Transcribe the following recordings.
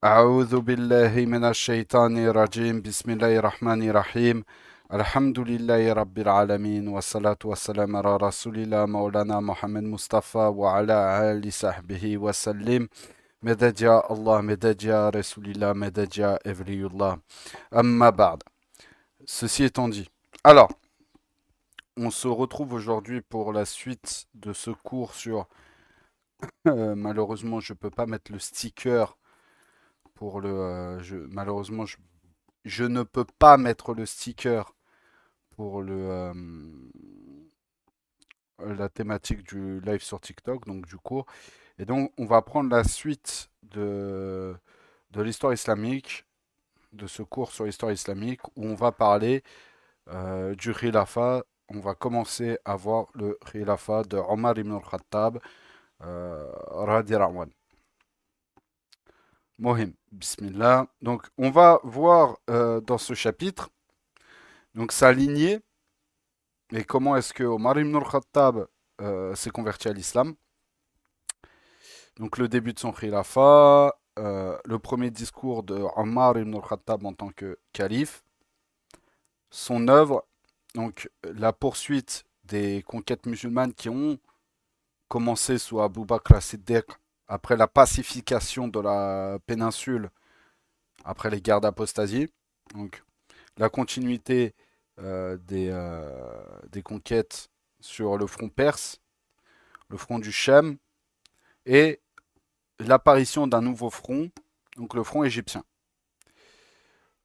أعوذ بالله من الشيطان الرجيم بسم الله الرحمن الرحيم الحمد لله رب العالمين والصلاة والسلام على رسول الله مولانا محمد مصطفى وعلى آل صحبه وسلم مدد يا الله مدد يا رسول الله مدد يا أولي الله أما بعد. Ceci étant dit, alors on se retrouve aujourd'hui pour la suite de ce cours sur malheureusement je peux pas mettre le sticker pour malheureusement je ne peux pas mettre le sticker pour la thématique du live sur TikTok, donc du cours. Et donc, on va prendre la suite de l'histoire islamique, de ce cours sur l'histoire islamique, où on va parler du Khilafa. On va commencer à voir le Khilafa de Omar ibn al-Khattab, radiallahu anhu. Mohim, bismillah. Donc, on va voir dans ce chapitre donc sa lignée et comment est-ce que Omar ibn al-Khattab s'est converti à l'islam. Donc, le début de son khilafa, le premier discours de Omar ibn al-Khattab en tant que calife, son œuvre, donc la poursuite des conquêtes musulmanes qui ont commencé sous Abu Bakr as-Siddiq après la pacification de la péninsule, après les guerres d'apostasie. Donc, la continuité des conquêtes sur le front perse, le front du Chem, et l'apparition d'un nouveau front, donc le front égyptien.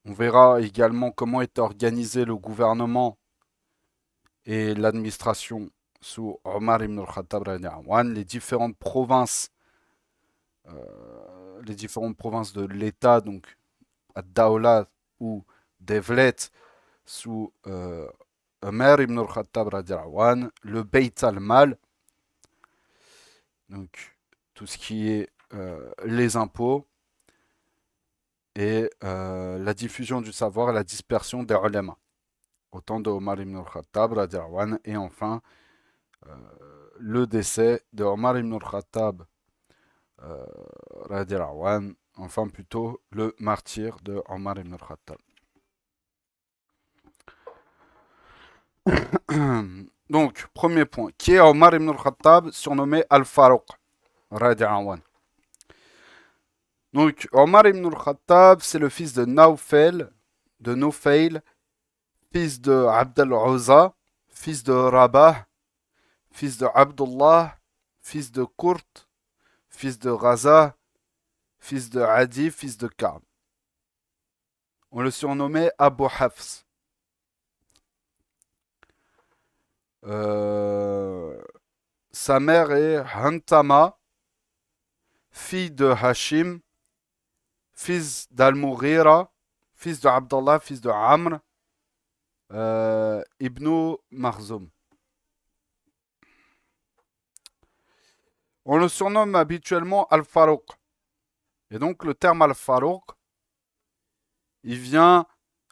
On verra également comment est organisé le gouvernement et l'administration sous Omar ibn al-Khattab, les différentes provinces, de l'État, donc Ad-Dawla ou Devlet, sous Omar ibn al-Khattab, le Beit al-Mal, donc tout ce qui est les impôts, et la diffusion du savoir et la dispersion des ulama, au temps de Omar ibn al-Khattab, et enfin le décès de Omar ibn al-Khattab, enfin plutôt le martyr de Omar ibn al-Khattab. Donc, premier point, qui est Omar ibn al-Khattab, surnommé Al-Farouq, radiallahu anhu. Donc, Omar ibn al-Khattab, c'est le fils de Nufayl, fils de Abd al-Uzza, fils de Rabah, fils de Abdullah, fils de Kurt, fils de Ghaza, fils de Adi, fils de Ka'b. On le surnommait Abu Hafs. Sa mère est Hantama, fille de Hashim, fils d'Al-Mughira, fils de Abdallah, fils de Amr, Ibn Makhzoum. On le surnomme habituellement Al-Farouq. Et donc le terme Al-Farouq, il vient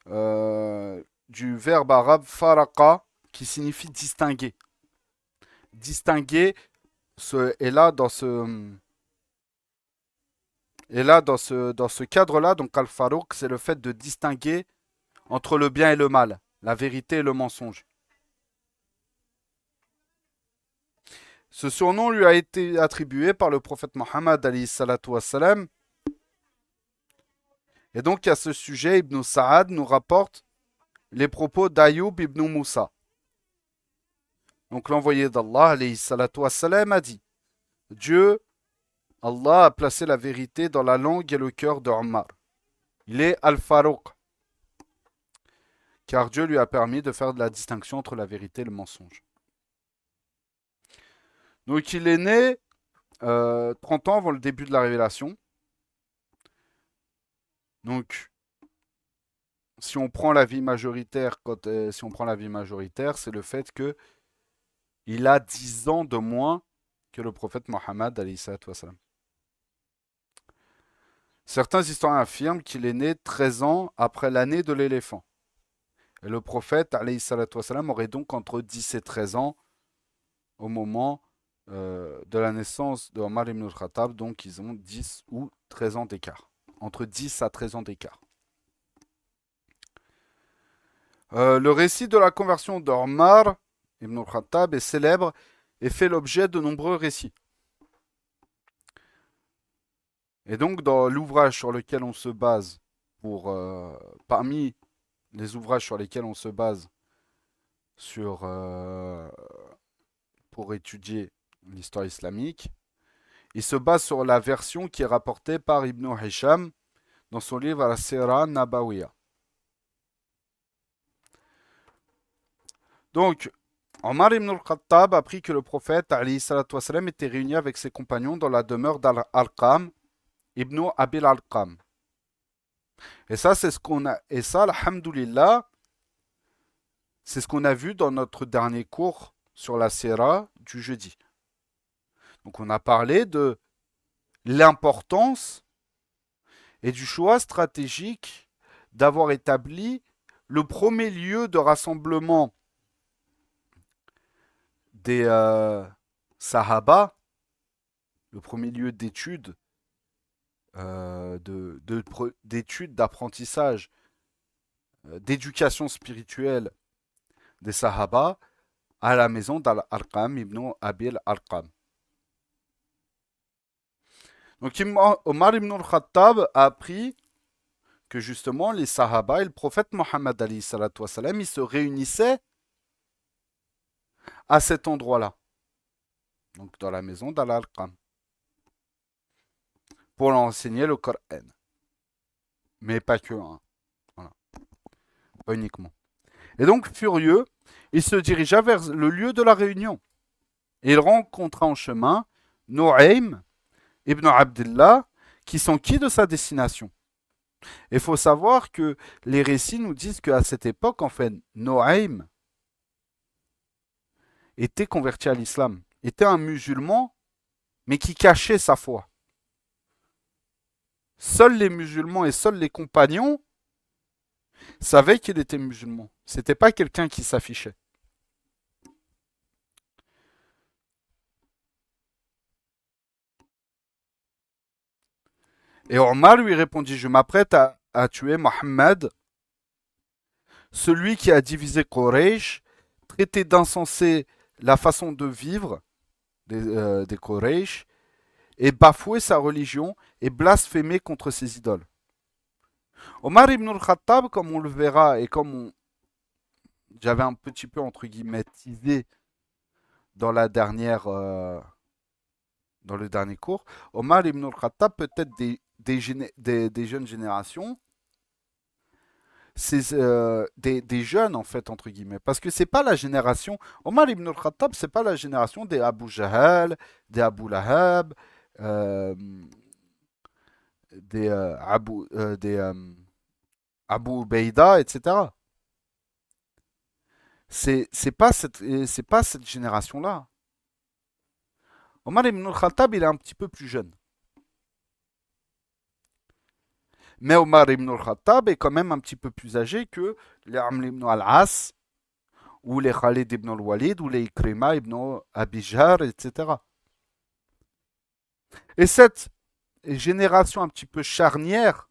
du verbe arabe faraqa, qui signifie distinguer. Distinguer, et là dans ce cadre-là, donc Al-Farouq, c'est le fait de distinguer entre le bien et le mal, la vérité et le mensonge. Ce surnom lui a été attribué par le prophète Mohammed alayhi salatu wassalam. Et donc à ce sujet, Ibn Sa'ad nous rapporte les propos d'Ayoub ibn Moussa. Donc l'envoyé d'Allah alayhi salatu wassalam a dit: Dieu, Allah a placé la vérité dans la langue et le cœur de Omar. Il est Al-Farouq, car Dieu lui a permis de faire de la distinction entre la vérité et le mensonge. Donc il est né 30 ans avant le début de la révélation. Donc si on prend l'avis majoritaire, c'est le fait que il a 10 ans de moins que le prophète Mohammed alayhi salatu wassalam. Certains historiens affirment qu'il est né 13 ans après l'année de l'éléphant. Et le prophète alayhi salatu wassalam aurait donc entre 10 et 13 ans au moment de la naissance de Omar ibn al-Khattab, donc ils ont 10 ou 13 ans d'écart. entre 10 à 13 ans d'écart. Le récit de la conversion d'Omar ibn al-Khattab est célèbre et fait l'objet de nombreux récits. Et donc, dans l'ouvrage sur lequel on se base, parmi les ouvrages sur lesquels on se base pour étudier l'histoire islamique, il se base sur la version qui est rapportée par Ibn Hisham dans son livre Al-Sira Nabawiya. Donc, Omar ibn al-Khattab apprit que le prophète alayhi salatu wassalam, était réuni avec ses compagnons dans la demeure d'Al-Alqam ibn Abil Alqam. Et ça, c'est ce qu'on a. Et ça, alhamdoulilah, c'est ce qu'on a vu dans notre dernier cours sur la Sira du jeudi. Donc, on a parlé de l'importance et du choix stratégique d'avoir établi le premier lieu de rassemblement des Sahaba, le premier lieu d'études, d'études, d'apprentissage, d'éducation spirituelle des Sahaba à la maison d'Al-Arqam ibn Abil Arqam. Donc Omar ibn al-Khattab a appris que justement les Sahaba et le prophète Mohammed alayhi salatu wassalam, ils se réunissaient à cet endroit-là, donc dans la maison d'Al-Arqam, pour leur enseigner le Coran. Mais pas que, hein. Voilà. Pas uniquement. Et donc, furieux, il se dirigea vers le lieu de la réunion. Et il rencontra en chemin Nu'aym ibn Abdullah, qui s'enquit de sa destination. Il faut savoir que les récits nous disent qu'à cette époque, en fait, Nu'aym était converti à l'islam, était un musulman, mais qui cachait sa foi. Seuls les musulmans et seuls les compagnons savaient qu'il était musulman. C'était pas quelqu'un qui s'affichait. Et Omar lui répondit, je m'apprête à tuer Mohammed, celui qui a divisé Quraysh, traité d'insensé la façon de vivre des Quraysh, et bafoué sa religion et blasphémé contre ses idoles. Omar ibn al-Khattab, comme on le verra et comme j'avais un petit peu entre guillemets teasé dans dans le dernier cours, Omar ibn al-Khattab, peut-être des jeunes générations, c'est des jeunes en fait entre guillemets, parce que c'est pas la génération. Omar ibn al-Khattab, c'est pas la génération des Abu Jahal, des Abu Lahab, euh, des Abu Ubaida, etc. C'est pas cette génération-là. Omar ibn al-Khattab, il est un petit peu plus jeune. Mais Omar ibn al-Khattab est quand même un petit peu plus âgé que les Amr ibn al-As, ou les Khalid ibn al-Walid, ou les Ikrima ibn Abijar, etc. Et cette génération un petit peu charnière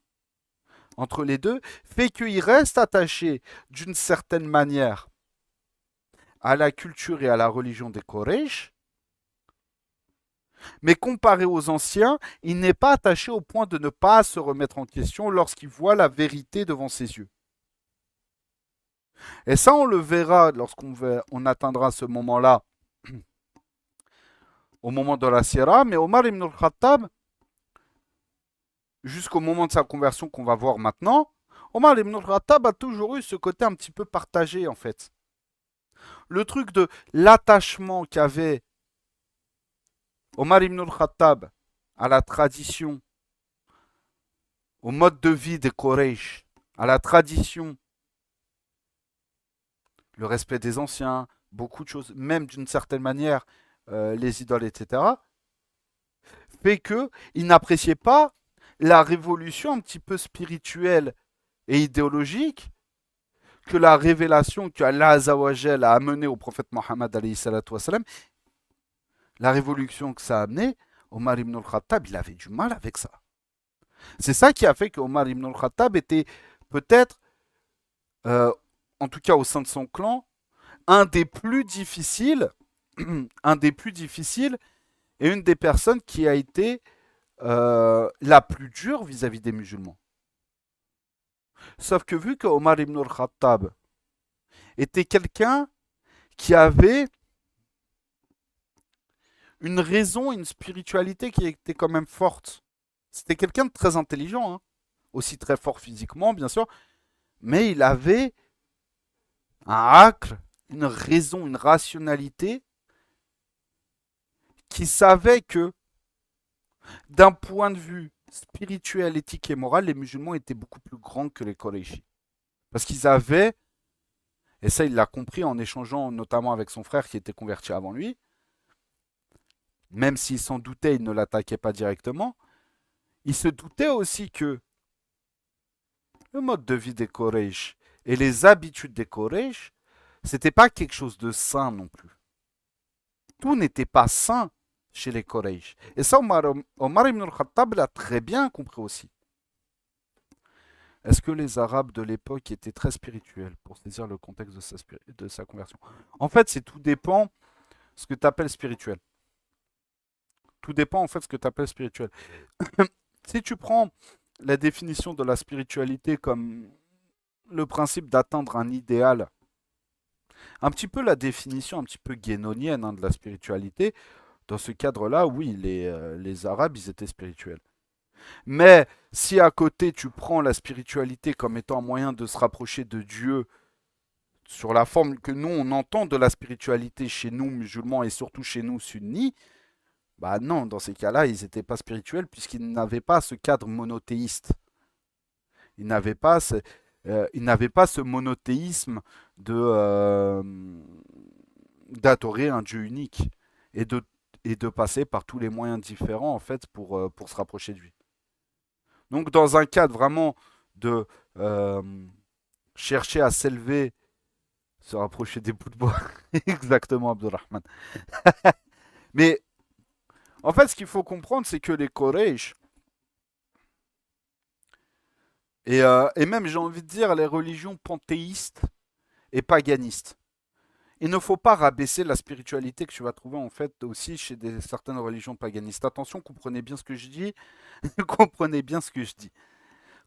entre les deux fait qu'ils restent attachés d'une certaine manière à la culture et à la religion des Quraysh, mais comparé aux anciens, il n'est pas attaché au point de ne pas se remettre en question lorsqu'il voit la vérité devant ses yeux. Et ça, on le verra lorsqu'on atteindra ce moment-là, au moment de la Sira, mais Omar ibn al-Khattab, jusqu'au moment de sa conversion qu'on va voir maintenant, Omar ibn al-Khattab a toujours eu ce côté un petit peu partagé en fait. Le truc de l'attachement qu'avait Omar ibn al-Khattab à la tradition, au mode de vie des Quraysh, à la tradition, le respect des anciens, beaucoup de choses, même d'une certaine manière, les idoles, etc., fait qu'il n'appréciait pas la révolution un petit peu spirituelle et idéologique que la révélation que Allah Azzawajal a amenée au prophète Mohammed alayhi salatu wassalam, la révolution que ça a amené, Omar ibn al-Khattab, il avait du mal avec ça. C'est ça qui a fait qu'Omar ibn al-Khattab était peut-être, euh, en tout cas au sein de son clan, un des plus difficiles, un des plus difficiles et une des personnes qui a été la plus dure vis-à-vis des musulmans. Sauf que vu que Omar ibn al-Khattab était quelqu'un qui avait une raison, une spiritualité qui était quand même forte. C'était quelqu'un de très intelligent, hein, aussi très fort physiquement, bien sûr, mais il avait un acre, une raison, une rationalité qui savait que, d'un point de vue spirituel, éthique et moral, les musulmans étaient beaucoup plus grands que les Qurayshis. Parce qu'ils avaient, et ça il l'a compris en échangeant notamment avec son frère qui était converti avant lui, même s'il s'en doutait, il ne l'attaquait pas directement, il se doutait aussi que le mode de vie des Quraysh et les habitudes des Quraysh, c'était pas quelque chose de sain non plus. Tout n'était pas sain chez les Quraysh. Et ça, Omar ibn al-Khattab l'a très bien compris aussi. Est-ce que les Arabes de l'époque étaient très spirituels pour saisir le contexte de sa conversion? En fait, c'est tout dépend ce que tu appelles spirituel. Tout dépend en fait ce que tu appelles spirituel. Si tu prends la définition de la spiritualité comme le principe d'atteindre un idéal, un petit peu la définition un petit peu guénonienne hein, de la spiritualité, dans ce cadre-là, oui, les Arabes, ils étaient spirituels. Mais si à côté tu prends la spiritualité comme étant un moyen de se rapprocher de Dieu sur la forme que nous on entend de la spiritualité chez nous musulmans et surtout chez nous sunnis, bah non, dans ces cas-là, ils n'étaient pas spirituels puisqu'ils n'avaient pas ce cadre monothéiste. Ils n'avaient pas ce monothéisme d'adorer un Dieu unique et de passer par tous les moyens différents en fait pour se rapprocher de lui. Donc dans un cadre vraiment de euh, chercher à s'élever, se rapprocher des bouts de bois, exactement Abdurrahman. Mais en fait ce qu'il faut comprendre c'est que les Quraysh, et même j'ai envie de dire les religions panthéistes et paganistes, il ne faut pas rabaisser la spiritualité que tu vas trouver en fait aussi chez certaines religions paganistes. Attention, comprenez bien ce que je dis, comprenez bien ce que je dis.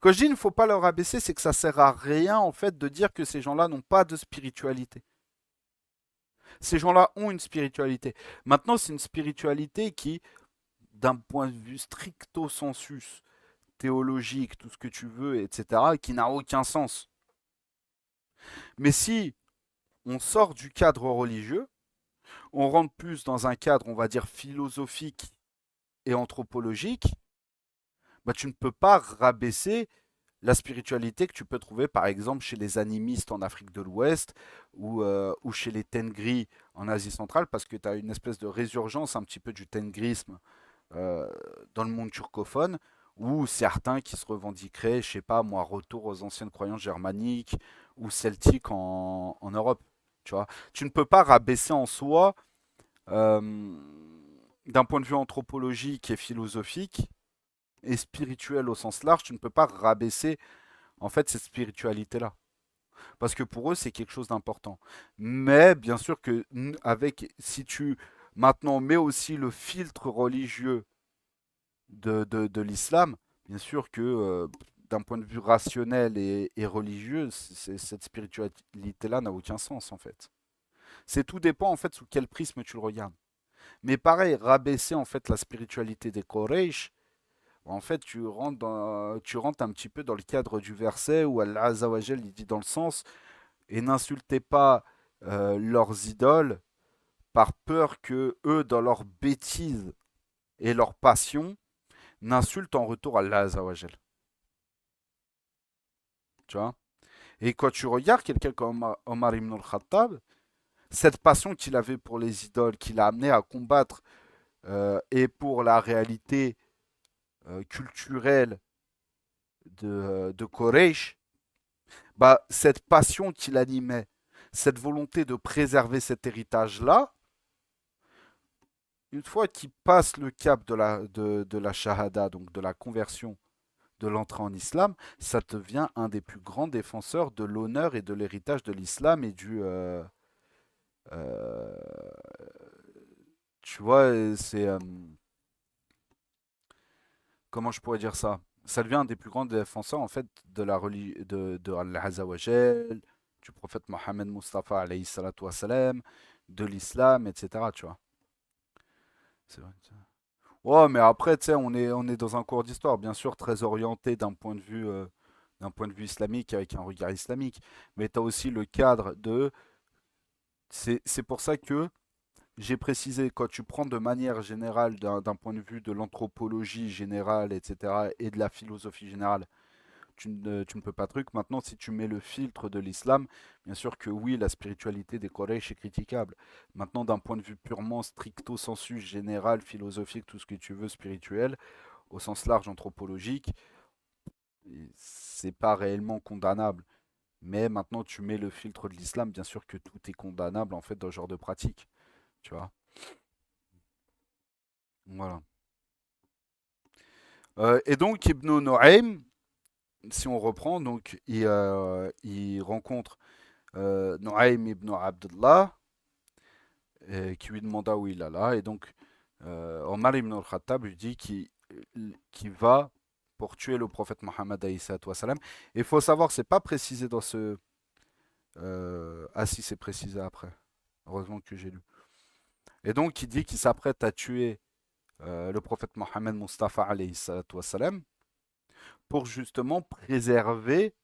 Quand je dis il ne faut pas leur rabaisser, c'est que ça sert à rien en fait de dire que ces gens-là n'ont pas de spiritualité. Ces gens-là ont une spiritualité. Maintenant, c'est une spiritualité qui, d'un point de vue stricto sensus, théologique, tout ce que tu veux, etc., qui n'a aucun sens. Mais si on sort du cadre religieux, on rentre plus dans un cadre, on va dire, philosophique et anthropologique, bah, tu ne peux pas rabaisser la spiritualité que tu peux trouver par exemple chez les animistes en Afrique de l'Ouest ou chez les Tengris en Asie centrale, parce que tu as une espèce de résurgence un petit peu du Tengrisme euh, dans le monde turcophone, ou certains qui se revendiqueraient, je sais pas moi, retour aux anciennes croyances germaniques ou celtiques en Europe. Tu vois, tu ne peux pas rabaisser en soi, euh, d'un point de vue anthropologique et philosophique, et spirituel au sens large, tu ne peux pas rabaisser en fait cette spiritualité-là. Parce que pour eux, c'est quelque chose d'important. Mais bien sûr que avec, si tu maintenant mets aussi le filtre religieux de l'islam, bien sûr que d'un point de vue rationnel et religieux, cette spiritualité-là n'a aucun sens en fait. C'est tout dépend en fait sous quel prisme tu le regardes. Mais pareil, rabaisser en fait la spiritualité des Quraysh, en fait, tu rentres un petit peu dans le cadre du verset où Allah Azzawajal il dit dans le sens et n'insultez pas leurs idoles par peur que eux, dans leur bêtise et leur passion, n'insultent en retour Allah Azzawajal. Tu vois. Et quand tu regardes quelqu'un comme Omar ibn al-Khattab, cette passion qu'il avait pour les idoles, qui l'a amené à combattre et pour la réalité culturelle de Quraysh, bah, cette passion qui l'animait, cette volonté de préserver cet héritage-là, une fois qu'il passe le cap de la shahada, donc de la conversion, de l'entrée en islam, ça devient un des plus grands défenseurs de l'honneur et de l'héritage de l'islam et euh, tu vois, c'est comment je pourrais dire ça? Ça devient un des plus grands défenseurs en fait de la religion de Allah Azza wa Jal, du prophète Mohammed Mustafa alayhi salatu wa salam, de l'islam, etc. Tu vois. C'est vrai. Ouais, mais après, tu sais, on est dans un cours d'histoire, bien sûr, très orienté d'un point de vue islamique, avec un regard islamique. Mais tu as aussi le cadre de. C'est pour ça que j'ai précisé, quand tu prends de manière générale, d'un point de vue de l'anthropologie générale, etc., et de la philosophie générale, tu ne peux pas truc. Maintenant, si tu mets le filtre de l'islam, bien sûr que oui, la spiritualité des Quraysh est critiquable. Maintenant, d'un point de vue purement stricto sensu, général, philosophique, tout ce que tu veux, spirituel, au sens large anthropologique, c'est pas réellement condamnable. Mais maintenant, tu mets le filtre de l'islam, bien sûr que tout est condamnable en fait dans ce genre de pratique. Tu vois. Voilà. Et donc, Ibn Nu'aym, si on reprend, donc il rencontre Nu'aym ibn Abdullah, qui lui demanda où il allait. Et donc, Omar ibn al-Khattab lui dit qu'il va pour tuer le prophète Mohammed alayhi salatu wa salam. Et il faut savoir, c'est pas précisé dans ce. Ah si, c'est précisé après. Heureusement que j'ai lu. Et donc, il dit qu'il s'apprête à tuer le prophète Mohammed Mustafa alayhi salatu wa salam pour justement préserver,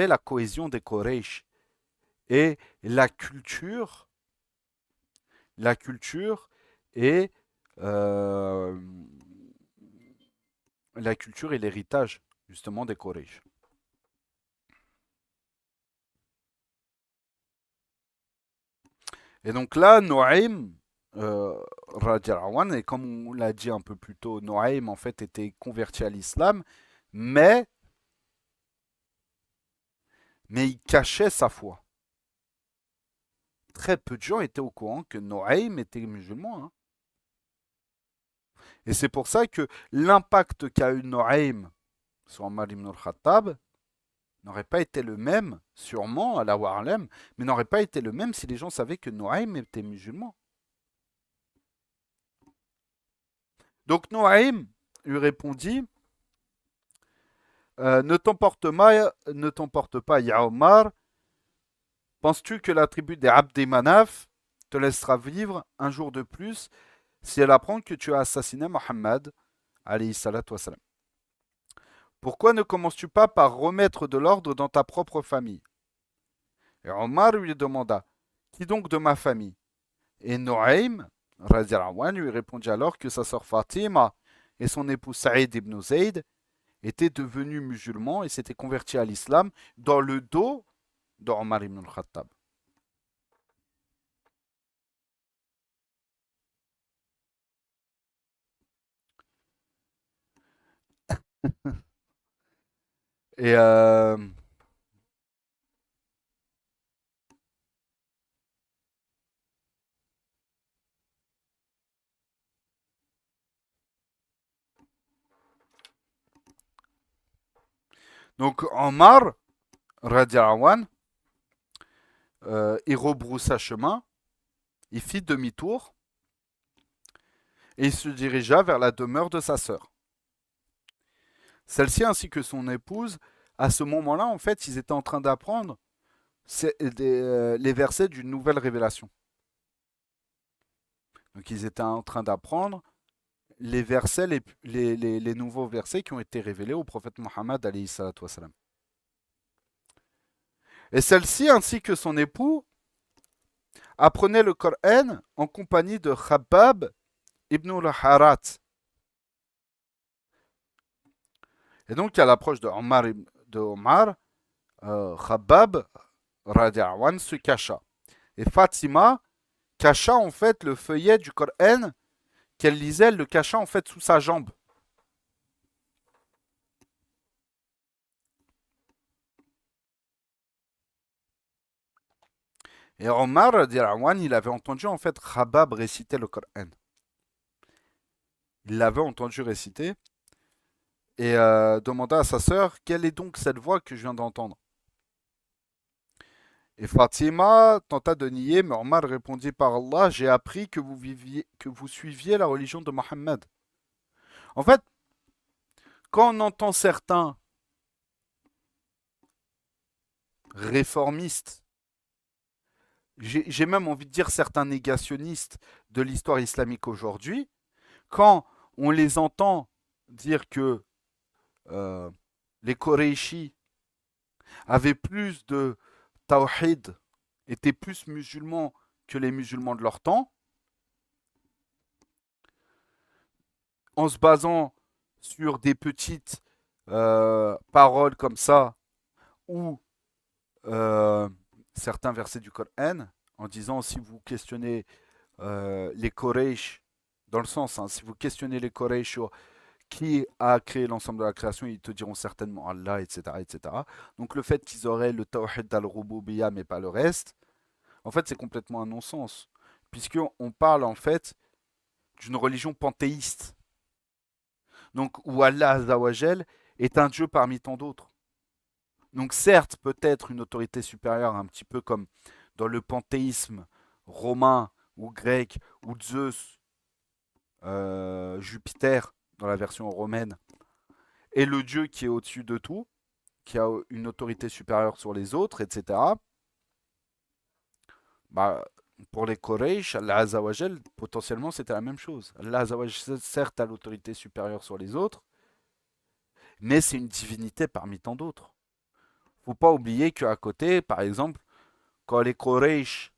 la cohésion des Quraysh et la culture et euh, la culture et l'héritage justement des Quraysh. Et donc là, Noaim, radiallahu anhu, et comme on l'a dit un peu plus tôt, Noaim en fait était converti à l'islam, mais, mais il cachait sa foi. Très peu de gens étaient au courant que Noaim était musulman, hein. Et c'est pour ça que l'impact qu'a eu Noaim sur Omar ibn al-Khattab n'aurait pas été le même, sûrement, à la Warlem, mais n'aurait pas été le même si les gens savaient que Noaim était musulman. Donc Noaim lui répondit ne t'emporte pas, Ya Omar, penses-tu que la tribu des Abd Manaf te laissera vivre un jour de plus si elle apprend que tu as assassiné Mohammed alayhi salatu wassalam? Pourquoi ne commences-tu pas par remettre de l'ordre dans ta propre famille? Et Omar lui demanda, qui donc de ma famille? Et Noaim, radiallahu anhu, lui répondit alors que sa sœur Fatima et son époux Saïd ibn Zayd étaient devenus musulmans et s'étaient convertis à l'islam dans le dos d'Omar ibn al-Khattab. Et donc Omar, radiallahu anhu, il rebroussa chemin, il fit demi-tour et il se dirigea vers la demeure de sa sœur. Celle-ci ainsi que son épouse, à ce moment-là, en fait, ils étaient en train d'apprendre les versets d'une nouvelle révélation. Donc ils étaient en train d'apprendre les versets, les nouveaux versets qui ont été révélés au prophète Mohammed alayhi salatu wassalam. Et celle-ci ainsi que son époux apprenaient le Coran en compagnie de Khabbab ibn al-Harat. Et donc à l'approche de Omar, Khabbab radiallahu anhu se cacha. Et Fatima cacha en fait le feuillet du Coran qu'elle lisait, elle le cacha en fait sous sa jambe. Et Omar, il avait entendu en fait Khabab réciter le Coran. Il l'avait entendu réciter et demanda à sa sœur, quelle est donc cette voix que je viens d'entendre? Et Fatima tenta de nier, mais Omar répondit par Allah, j'ai appris que vous suiviez la religion de Mohammed. En fait, quand on entend certains réformistes, j'ai même envie de dire certains négationnistes de l'histoire islamique aujourd'hui, quand on les entend dire que euh, les Koreishis avaient plus de tawhid, étaient plus musulmans que les musulmans de leur temps, en se basant sur des petites paroles comme ça, ou euh, certains versets du Coran, en disant si vous questionnez les Quraysh, dans le sens, hein, si vous questionnez les Quraysh sur qui a créé l'ensemble de la création, ils te diront certainement Allah, etc. etc. Donc le fait qu'ils auraient le Tawhid al-Rububiyya mais pas le reste, en fait c'est complètement un non-sens. Puisqu'on parle en fait d'une religion panthéiste. Donc où Allah Azzawajal est un Dieu parmi tant d'autres. Donc certes, peut-être une autorité supérieure, un petit peu comme dans le panthéisme romain ou grec, ou Zeus, Jupiter, dans la version romaine, est le Dieu qui est au-dessus de tout, qui a une autorité supérieure sur les autres, etc. Bah, pour les Quraysh, Allah Azzawajal, potentiellement, c'était la même chose. Allah Azzawajal, certes, a l'autorité supérieure sur les autres, mais c'est une divinité parmi tant d'autres. Faut pas oublier qu'à côté, par exemple, quand les Quraysh,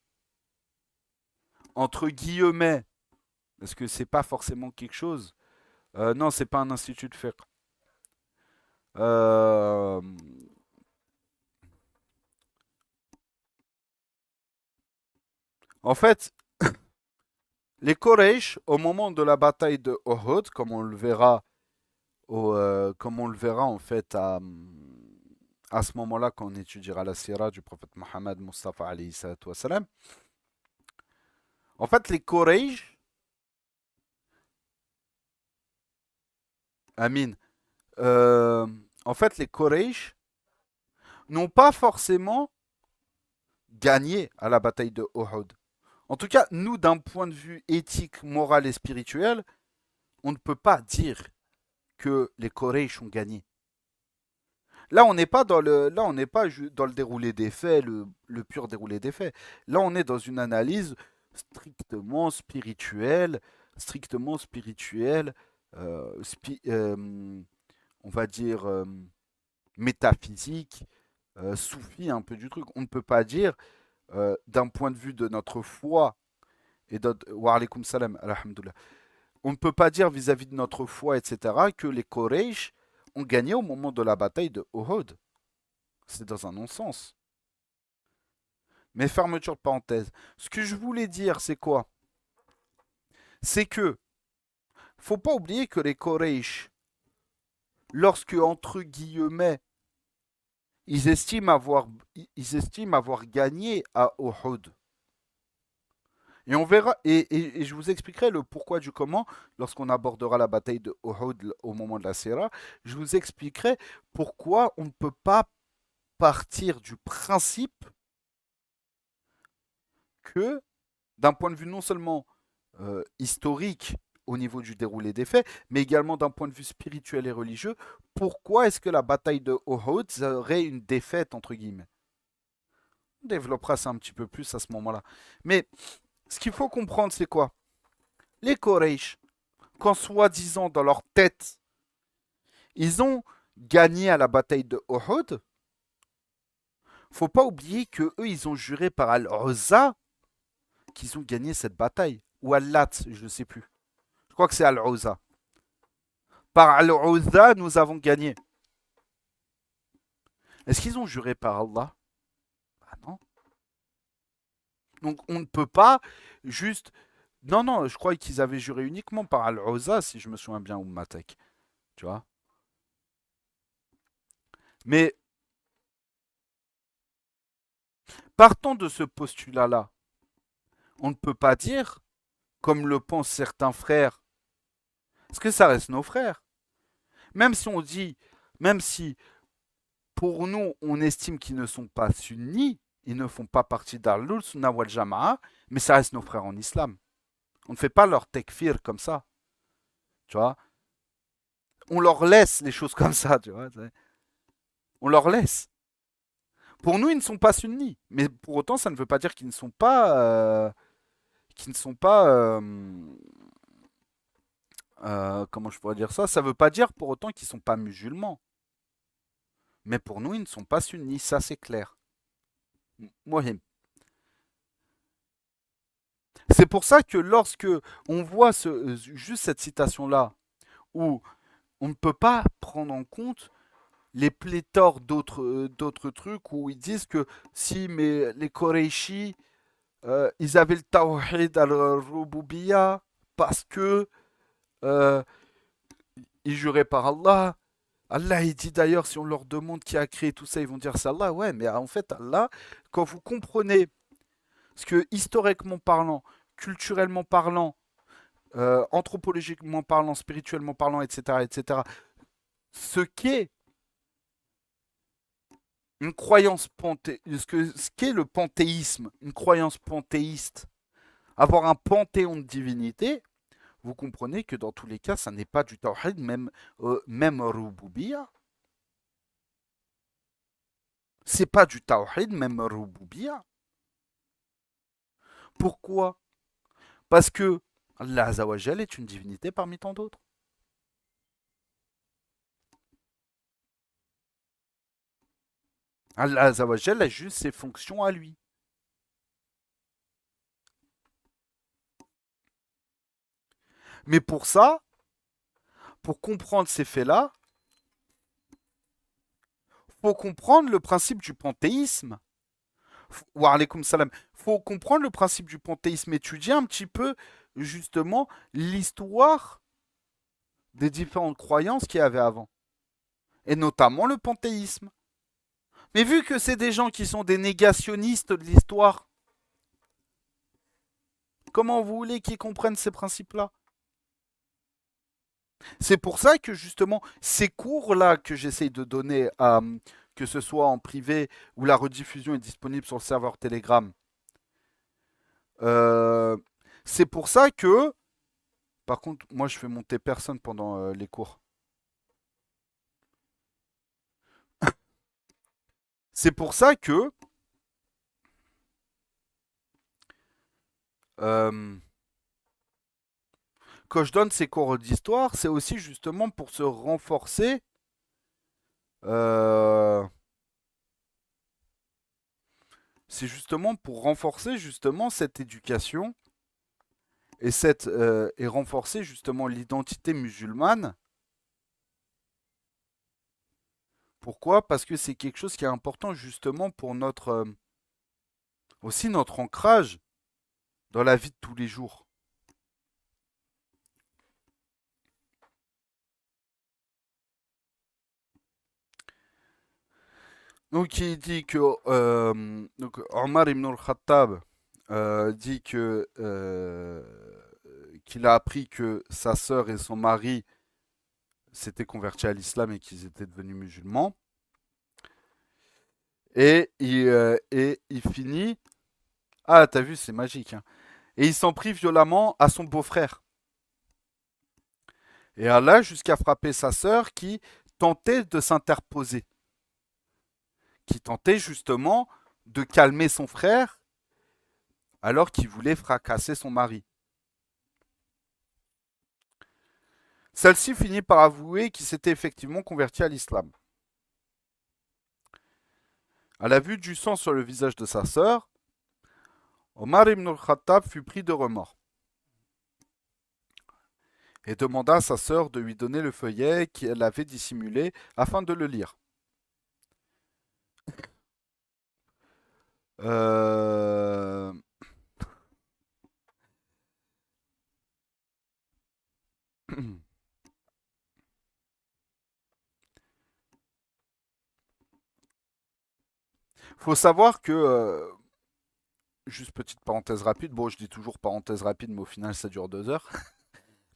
entre guillemets, parce que c'est pas forcément quelque chose, non, c'est pas un institut de fiqh. Euh, en fait, les Quraysh, au moment de la bataille de Uhud, comme on le verra, comme on le verra en fait à ce moment-là, quand on étudiera la sira du prophète Mohammed Mustafa alayhi salatu wassalam, en fait, les Quraysh, Amin, euh, en fait, les Quraysh n'ont pas forcément gagné à la bataille de Uhud. En tout cas, nous, d'un point de vue éthique, moral et spirituel, on ne peut pas dire que les Quraysh ont gagné. Là, on n'est pas dans là, on n'est pas dans le déroulé des faits, le pur déroulé des faits. Là, on est dans une analyse strictement spirituelle, strictement spirituelle, euh, spi- euh, on va dire métaphysique, soufi un peu du truc. On ne peut pas dire d'un point de vue de notre foi et wa alaykoum salam, alhamdoulilah. On ne peut pas dire vis-à-vis de notre foi, etc., que les Quraysh ont gagné au moment de la bataille de Uhud. C'est dans un non-sens. Mais fermeture de parenthèse. Ce que je voulais dire, c'est quoi? C'est que faut pas oublier que les Quraysh, lorsque entre guillemets, ils estiment avoir gagné à Uhud. Et on verra, et je vous expliquerai le pourquoi du comment lorsqu'on abordera la bataille de Uhud au moment de la Sira. Je vous expliquerai pourquoi on ne peut pas partir du principe que, d'un point de vue non seulement historique au niveau du déroulé des faits, mais également d'un point de vue spirituel et religieux, pourquoi est-ce que la bataille de Uhud serait une défaite, entre guillemets? On développera ça un petit peu plus à ce moment-là. Mais ce qu'il faut comprendre, c'est quoi? Les Quraysh, quand soi-disant dans leur tête, ils ont gagné à la bataille de Uhud, faut pas oublier que eux, ils ont juré par Al-Uzza qu'ils ont gagné cette bataille. Ou Al-Lat, je ne sais plus. Je crois que c'est Al-Uzza. Par Al-Uzza, nous avons gagné. Est-ce qu'ils ont juré par Allah? Ah non. Donc on ne peut pas juste. Non, non, je crois qu'ils avaient juré uniquement par Al-Uzza, si je me souviens bien, ou Matek. Tu vois? Mais partant de ce postulat-là, on ne peut pas dire, comme le pensent certains frères, Parce que ça reste nos frères. Même si on dit, même si pour nous, on estime qu'ils ne sont pas sunnis, ils ne font pas partie d'Ahlul Sunnah wal Jama'a, mais ça reste nos frères en islam. On ne fait pas leur tekfir comme ça, tu vois. On leur laisse les choses comme ça, tu vois. On leur laisse. Pour nous, ils ne sont pas sunnis, mais pour autant, ça ne veut pas dire qu'ils ne sont pas, comment je pourrais dire ça. Ça ne veut pas dire pour autant qu'ils ne sont pas musulmans. Mais pour nous, ils ne sont pas sunnis, ça c'est clair. Mohim. C'est pour ça que lorsque on voit juste cette citation-là, où on ne peut pas prendre en compte les pléthores d'autres trucs, où ils disent que si mais les Koreishi, ils avaient le Tawhid al-Rububiyya parce que euh, ils juraient par Allah. Allah, il dit d'ailleurs, si on leur demande qui a créé tout ça, ils vont dire c'est Allah. Ouais, mais en fait, Allah, quand vous comprenez ce que historiquement parlant, culturellement parlant, anthropologiquement parlant, spirituellement parlant, etc., etc., ce qu'est une croyance ce qu'est le panthéisme, une croyance panthéiste, avoir un panthéon de divinité, vous comprenez que dans tous les cas, ça n'est pas du tawhid, même rububiyya. C'est pas du tawhid, même rububiyya. Pourquoi? Parce que Allah Azawajal est une divinité parmi tant d'autres. Allah Azawajal a juste ses fonctions à lui. Mais pour ça, pour comprendre ces faits-là, faut comprendre le principe du panthéisme. Wa alaykoum salam. Faut comprendre le principe du panthéisme, étudier un petit peu justement l'histoire des différentes croyances qu'il y avait avant, et notamment le panthéisme. Mais vu que c'est des gens qui sont des négationnistes de l'histoire, comment vous voulez qu'ils comprennent ces principes-là? C'est pour ça que justement, ces cours-là que j'essaye de donner, que ce soit en privé ou la rediffusion est disponible sur le serveur Telegram, euh, c'est pour ça que, par contre, moi je fais monter personne pendant les cours. C'est pour ça que, euh, quand je donne ces cours d'histoire, c'est aussi justement pour se renforcer. euh, c'est justement pour renforcer justement cette éducation et renforcer justement l'identité musulmane. Pourquoi? Parce que c'est quelque chose qui est important justement pour aussi notre ancrage dans la vie de tous les jours. Donc il dit que donc Omar ibn al-Khattab dit que qu'il a appris que sa sœur et son mari s'étaient convertis à l'islam et qu'ils étaient devenus musulmans. Et il finit. Ah, t'as vu, c'est magique, hein. Et il s'en prit violemment à son beau-frère. Et Allah jusqu'à frapper sa sœur qui tentait de s'interposer, qui tentait justement de calmer son frère alors qu'il voulait fracasser son mari. Celle-ci finit par avouer qu'il s'était effectivement converti à l'islam. À la vue du sang sur le visage de sa sœur, Omar ibn al-Khattab fut pris de remords et demanda à sa sœur de lui donner le feuillet qu'elle avait dissimulé afin de le lire. Euh... Faut savoir que, juste petite parenthèse rapide, bon je dis toujours parenthèse rapide mais au final ça dure 2 heures.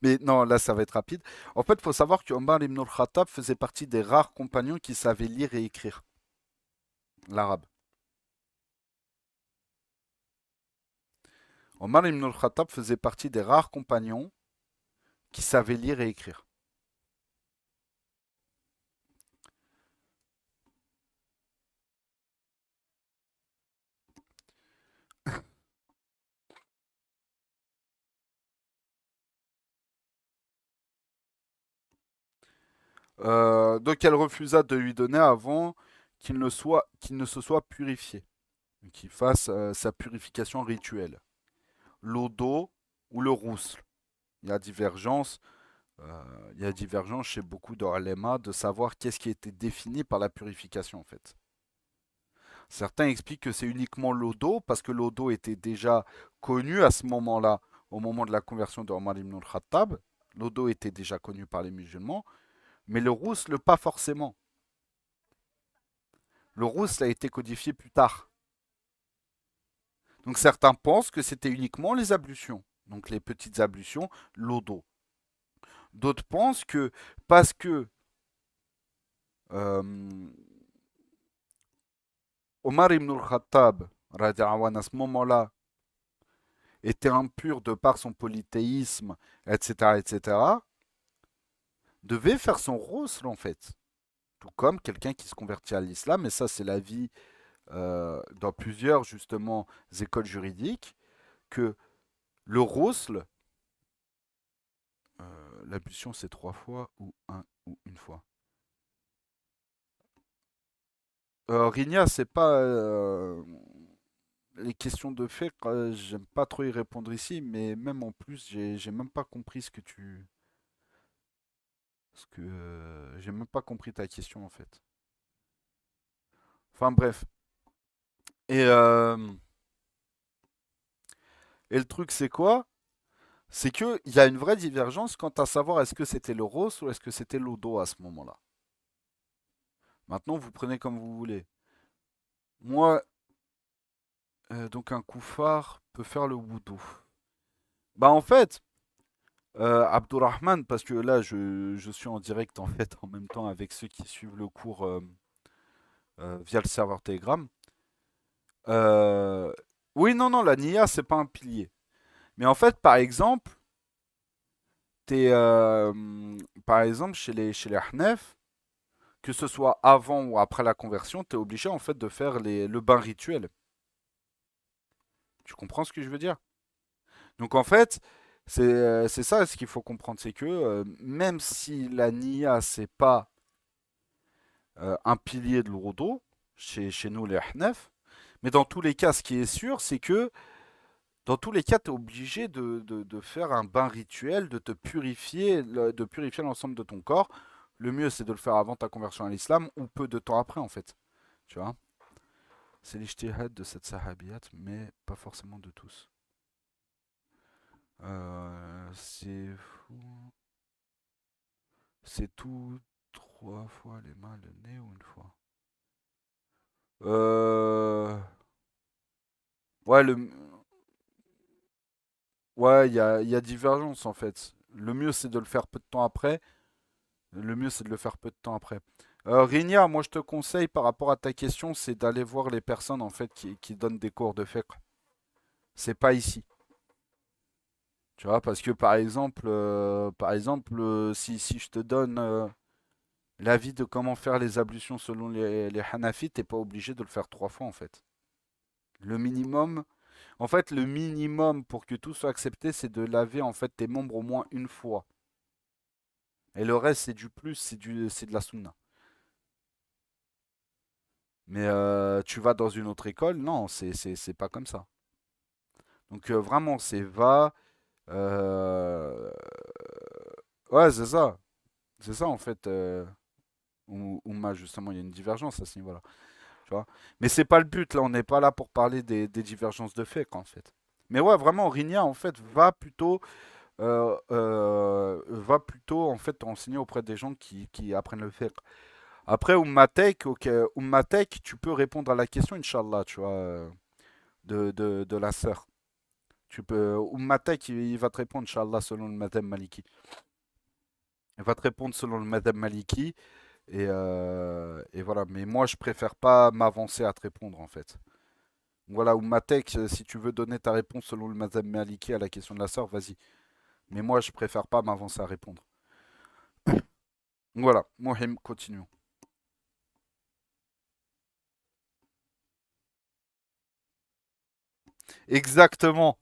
Mais non, là, ça va être rapide. En fait, il faut savoir que Omar ibn al-Khattab faisait partie des rares compagnons qui savaient lire et écrire l'arabe. Omar ibn al-Khattab faisait partie des rares compagnons qui savaient lire et écrire. Donc elle refusa de lui donner avant qu'il ne se soit purifié, qu'il fasse sa purification rituelle. L'eau d'eau ou le roussel. Il y a divergence, il y a divergence chez beaucoup de de savoir qu'est-ce qui était défini par la purification en fait. Certains expliquent que c'est uniquement l'eau d'eau parce que l'eau d'eau était déjà connue à ce moment-là, au moment de la conversion de Omar ibn al-Khattab. L'eau d'eau était déjà connue par les musulmans, mais le roussel pas forcément. Le roussel a été codifié plus tard. Donc certains pensent que c'était uniquement les ablutions, donc les petites ablutions, l'eau d'eau. D'autres pensent que parce que euh, Omar ibn al-Khattab, à ce moment-là, était impur de par son polythéisme, etc., etc., devait faire son roussel en fait. Tout comme quelqu'un qui se convertit à l'islam, et ça c'est l'avis dans plusieurs justement écoles juridiques, que le roussel, l'ablution c'est 3 fois ou une fois. Rigna, c'est pas les questions de fait, j'aime pas trop y répondre ici, mais même en plus, j'ai même pas compris j'ai même pas compris ta question en fait. Enfin bref. Et, euh, et le truc c'est quoi? C'est que il y a une vraie divergence quant à savoir est-ce que c'était le rose ou est-ce que c'était l'odo à ce moment-là. Maintenant, vous prenez comme vous voulez. Moi, donc un koufar peut faire le wudu. Bah en fait, Abdurrahman, parce que là je suis en direct en fait en même temps avec ceux qui suivent le cours via le serveur Telegram. Euh, oui, non, non, la Nia, c'est pas un pilier. Mais en fait, par exemple, t'es, par exemple, chez les Ahnaf, que ce soit avant ou après la conversion, tu es obligé en fait de faire le bain rituel. Tu comprends ce que je veux dire? Donc en fait, c'est ça ce qu'il faut comprendre, c'est que même si la Nia, c'est pas un pilier de l'Urudu, chez nous les Ahnaf, mais dans tous les cas, ce qui est sûr, c'est que dans tous les cas, tu es obligé de faire un bain rituel, de te purifier, de purifier l'ensemble de ton corps. Le mieux, c'est de le faire avant ta conversion à l'islam ou peu de temps après, en fait. Tu vois? C'est l'ijtihad de cette sahabiyat, mais pas forcément de tous. C'est fou. C'est tout 3 fois les mains, le nez ou une fois? Euh... Ouais, ouais, il y a divergence en fait. Le mieux c'est de le faire peu de temps après. Le mieux c'est de le faire peu de temps après. Rinia, moi je te conseille par rapport à ta question, c'est d'aller voir les personnes en fait qui donnent des cours de fiqh. C'est pas ici. Tu vois, parce que par exemple, si je te donne l'avis de comment faire les ablutions selon les Hanafites, t'es pas obligé de le faire 3 fois en fait. Le minimum, en fait, le minimum pour que tout soit accepté, c'est de laver en fait tes membres au moins une fois. Et le reste, c'est du plus, c'est de la sunna. Mais tu vas dans une autre école, non, c'est pas comme ça. Donc vraiment, c'est va. euh, Ouais, c'est ça. C'est ça en fait. Oumma, justement, il y a une divergence à ce niveau-là. Tu vois. Mais c'est pas le but, là, on n'est pas là pour parler des divergences de fait, en fait. Mais ouais, vraiment, Rigna, en fait, va plutôt en fait, enseigner auprès des gens qui apprennent le fait. Après, Ummatek, ok, Ummatek, tu peux répondre à la question, Inch'Allah, tu vois, de la sœur. Tu peux, Ummatek, il va te répondre, Inch'Allah, selon le madhab maliki. Il va te répondre selon le madhab maliki. Et voilà. Mais moi, je préfère pas m'avancer à te répondre, en fait. Voilà, Ummatek, si tu veux donner ta réponse selon le madhab maliki à la question de la sœur, vas-y. Mais moi, je préfère pas m'avancer à répondre. Voilà, Mohim, continuons. Exactement.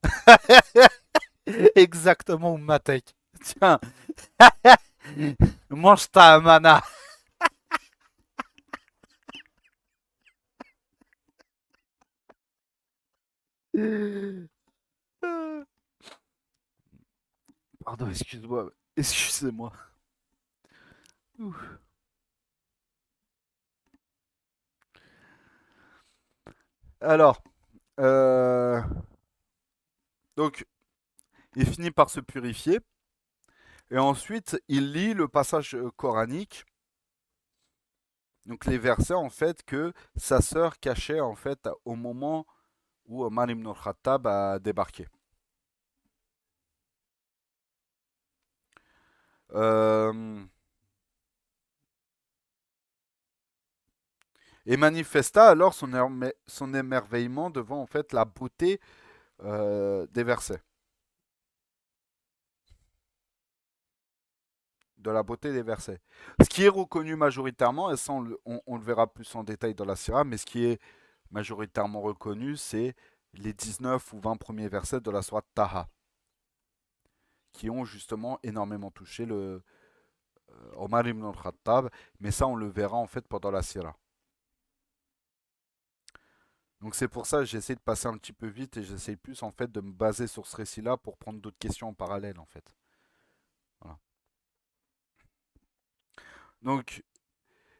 Exactement, Ummatek. Tiens, mange ta amana. Pardon, excuse-moi. Excusez-moi. Ouh. Alors, euh, donc, il finit par se purifier. Et ensuite, il lit le passage coranique. Donc, les versets, en fait, que sa sœur cachait, en fait, au moment où Omar ibn al-Khattab a débarqué. Euh, et manifesta alors son émerveillement devant, en fait, la beauté des versets. De la beauté des versets. Ce qui est reconnu majoritairement, et ça on le verra plus en détail dans la Syrah, mais ce qui est majoritairement reconnu, c'est les 19 ou 20 premiers versets de la Sourate Taha, qui ont justement énormément touché le Omar ibn al-Khattab, mais ça on le verra en fait pendant la Syrah. Donc c'est pour ça que j'essaie de passer un petit peu vite et j'essaie plus en fait de me baser sur ce récit-là pour prendre d'autres questions en parallèle en fait. Voilà. Donc,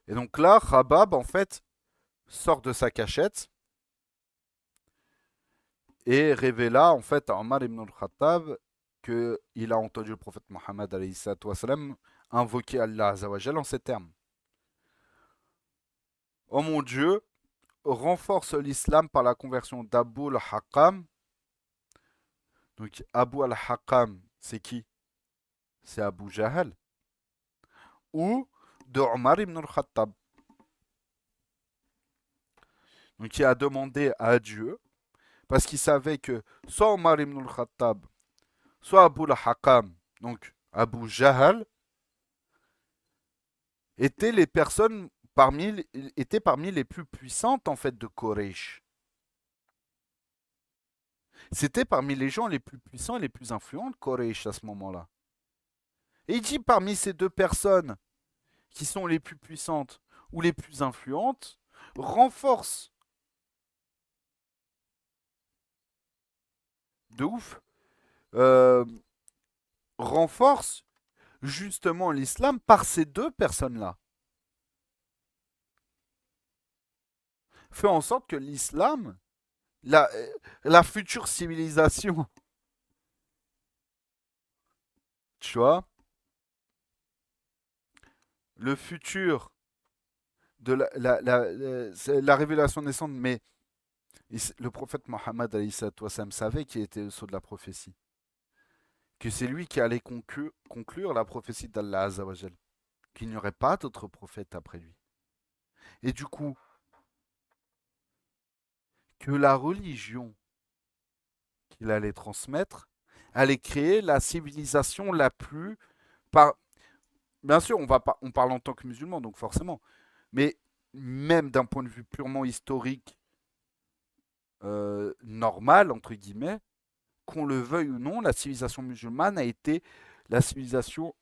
et donc là, Khabab en fait sort de sa cachette et révéla en fait à Omar ibn al-Khattab qu'il a entendu le prophète Mohammed invoquer Allah Azzawajal en ces termes. Oh mon Dieu, renforce l'islam par la conversion d'Abu al-Hakam. Donc Abu al-Hakam, c'est qui? C'est Abu Jahal. Ou de Omar ibn al-Khattab. Donc il a demandé à Dieu, parce qu'il savait que soit Omar ibn al-Khattab, soit Abu al-Hakam, donc Abu Jahal, étaient les personnes étaient parmi les plus puissantes en fait de Quraysh. C'était parmi les gens les plus puissants et les plus influents de Quraysh à ce moment-là. Et il dit parmi ces deux personnes qui sont les plus puissantes ou les plus influentes, renforce de ouf, euh, renforce justement l'islam par ces deux personnes-là. Fait en sorte que l'islam, la, la future civilisation, tu vois, le futur de la révélation naissante, mais le prophète Mohammed savait qu'il était le sceau de la prophétie. Que c'est lui qui allait conclure la prophétie d'Allah Azzawajal. Qu'il n'y aurait pas d'autre prophète après lui. Et du coup, que la religion qu'il allait transmettre allait créer la civilisation la plus... Par... Bien sûr, on parle en tant que musulman, donc forcément. Mais même d'un point de vue purement historique, normal, entre guillemets, qu'on le veuille ou non, la civilisation musulmane a été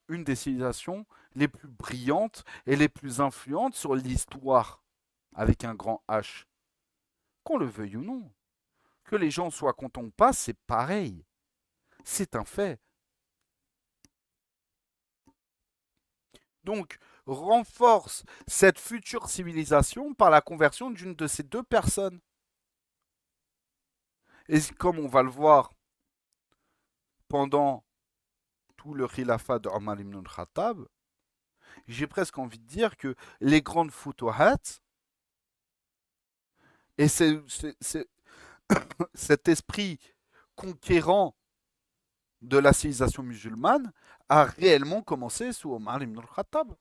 une des civilisations les plus brillantes et les plus influentes sur l'histoire, avec un grand H. Qu'on le veuille ou non. Que les gens soient contents ou pas, c'est pareil. C'est un fait. Donc, renforce cette future civilisation par la conversion d'une de ces deux personnes. Et comme on va le voir pendant tout le khilafat de Omar ibn al-Khattab, j'ai presque envie de dire que les grandes futuhat, et cet esprit conquérant de la civilisation musulmane a réellement commencé sous Omar ibn al-Khattab.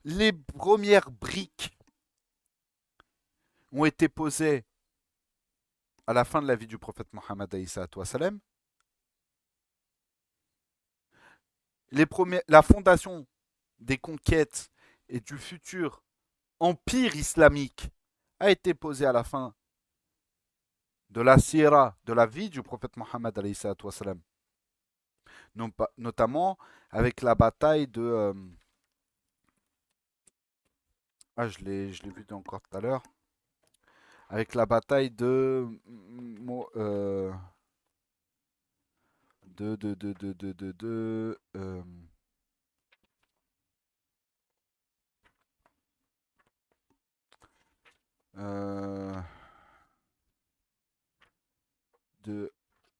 Les premières briques ont été posées à la fin de la vie du prophète Mohammed alayhi salatu wassalam. La fondation des conquêtes et du futur empire islamique a été posée à la fin de la sira, de la vie du prophète Mohammed alayhi salatu wassalam. Notamment avec la bataille de... je l'ai vu encore tout à l'heure. Avec la bataille euh, de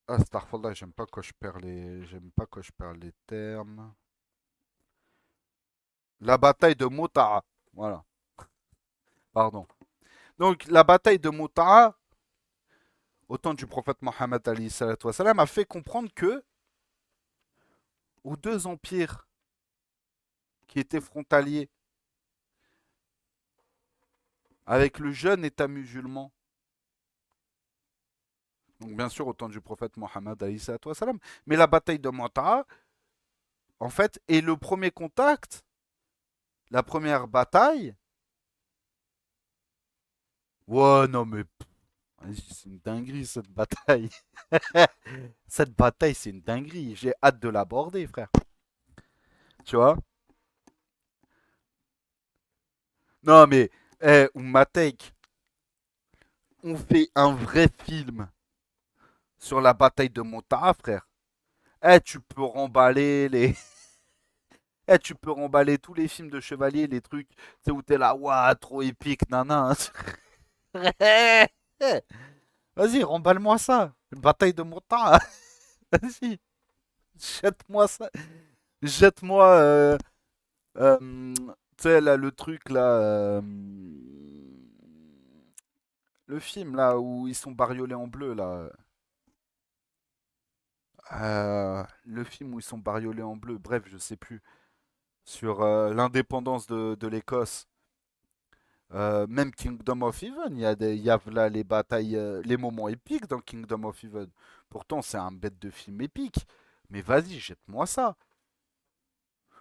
Astaghfirullah, j'aime pas quand je perds les termes. La bataille de Mota'a, voilà. Pardon. Donc la bataille de Mota'a, au temps du prophète Mohammed alayhi salatu wassalam, a fait comprendre que aux deux empires qui étaient frontaliers avec le jeune État musulman, donc bien sûr au temps du prophète Mohammed alayhi salatu wassalam, mais la bataille de Mota'a, en fait, est le premier contact, la première bataille. Ouais, non mais c'est une dinguerie cette bataille. Cette bataille, c'est une dinguerie. J'ai hâte de l'aborder, frère. Tu vois? Non, mais, Ummatek, on fait un vrai film sur la bataille de Montara, frère. Tu peux remballer les. Tu peux remballer tous les films de chevalier, les trucs, tu sais, où t'es là, waouh, trop épique, nana. Vas-y, remballe-moi ça. Une bataille de Montara. Vas-y, jette-moi ça. Jette-moi. Tu sais, là, le truc, là. Le film, là, où ils sont bariolés en bleu, là. Le film où ils sont bariolés en bleu, bref, je sais plus. Sur l'indépendance de l'Écosse. Même Kingdom of Heaven, il y a là les batailles, les moments épiques dans Kingdom of Heaven. Pourtant, c'est un bête de film épique. Mais vas-y, jette-moi ça.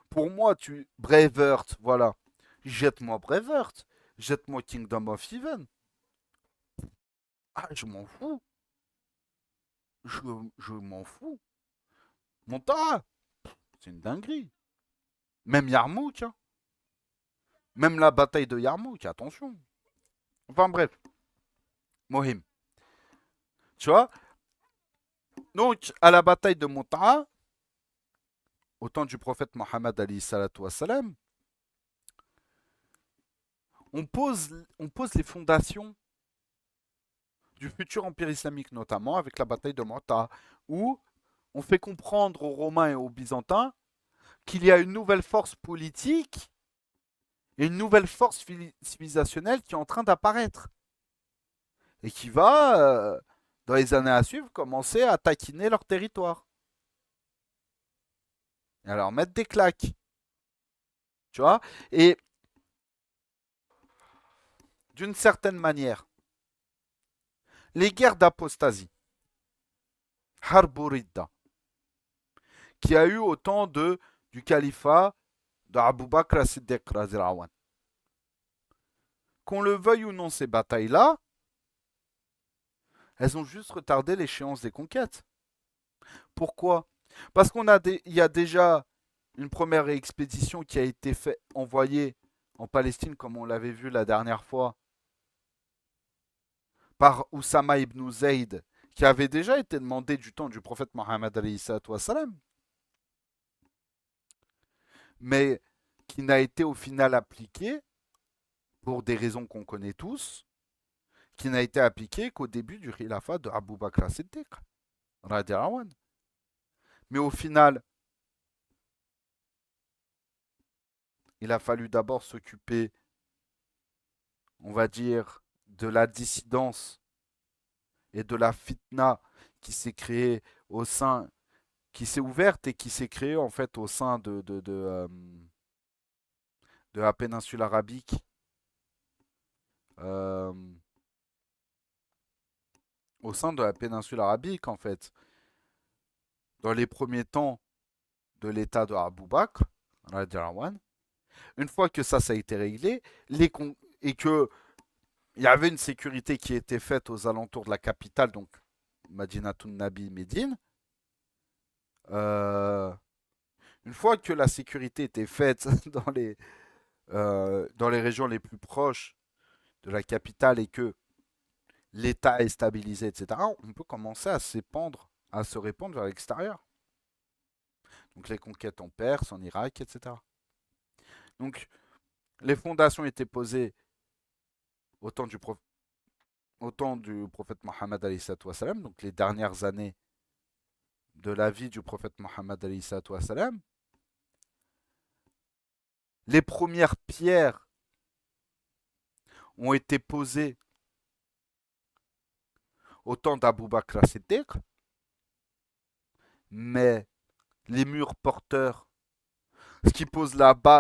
Pour moi, Braveheart, voilà. Jette-moi Braveheart. Jette-moi Kingdom of Heaven. Ah, je m'en fous. Je, je m'en fous. Montara, c'est une dinguerie. Même Yarmouk, hein. Même la bataille de Yarmouk, attention. Enfin bref, Mohim. Tu vois? Donc, à la bataille de Montara, au temps du prophète Mohammed alayhi salatu wassalam, on pose les fondations du futur empire islamique, notamment avec la bataille de Montara, où on fait comprendre aux Romains et aux Byzantins qu'il y a une nouvelle force politique et une nouvelle force civilisationnelle qui est en train d'apparaître et qui va, dans les années à suivre, commencer à taquiner leur territoire et à leur mettre des claques. Tu vois? Et d'une certaine manière, les guerres d'apostasie, Harburida, qui a eu au temps du califat d'Abu Bakr as-Siddiq, qu'on le veuille ou non, ces batailles-là, elles ont juste retardé l'échéance des conquêtes. Pourquoi? Parce il y a déjà une première expédition qui a été envoyée en Palestine, comme on l'avait vu la dernière fois, par Oussama ibn Zayd, qui avait déjà été demandé du temps du prophète Mohammed alayhi salatu wassalam, mais qui n'a été au final appliqué, pour des raisons qu'on connaît tous, qui n'a été appliqué qu'au début du khilafat de Abu Bakr as-Siddiq, radiallahu anhu. Mais au final, il a fallu d'abord s'occuper, on va dire, de la dissidence et de la fitna qui s'est créée au sein, qui s'est ouverte et qui s'est créée en fait au sein de la péninsule arabique. euh, Au sein de la péninsule arabique, en fait, dans les premiers temps de l'état de Abu Bakr, radiallahu anhu, une fois que ça a été réglé, et que il y avait une sécurité qui était faite aux alentours de la capitale, donc Madinatun Nabi Médine, euh, une fois que la sécurité était faite dans les régions les plus proches de la capitale et que l'État est stabilisé, etc., on peut commencer à s'épandre, à se répandre vers l'extérieur. Donc les conquêtes en Perse, en Irak, etc. Donc les fondations étaient posées au temps du prophète Mohammed alayhi salatu wassalam, donc les dernières années de la vie du prophète Mohammed alayhi salatu wassalam. Les premières pierres ont été posées au temps d'Abu Bakr as-Siddiq, mais les murs porteurs, ce qui pose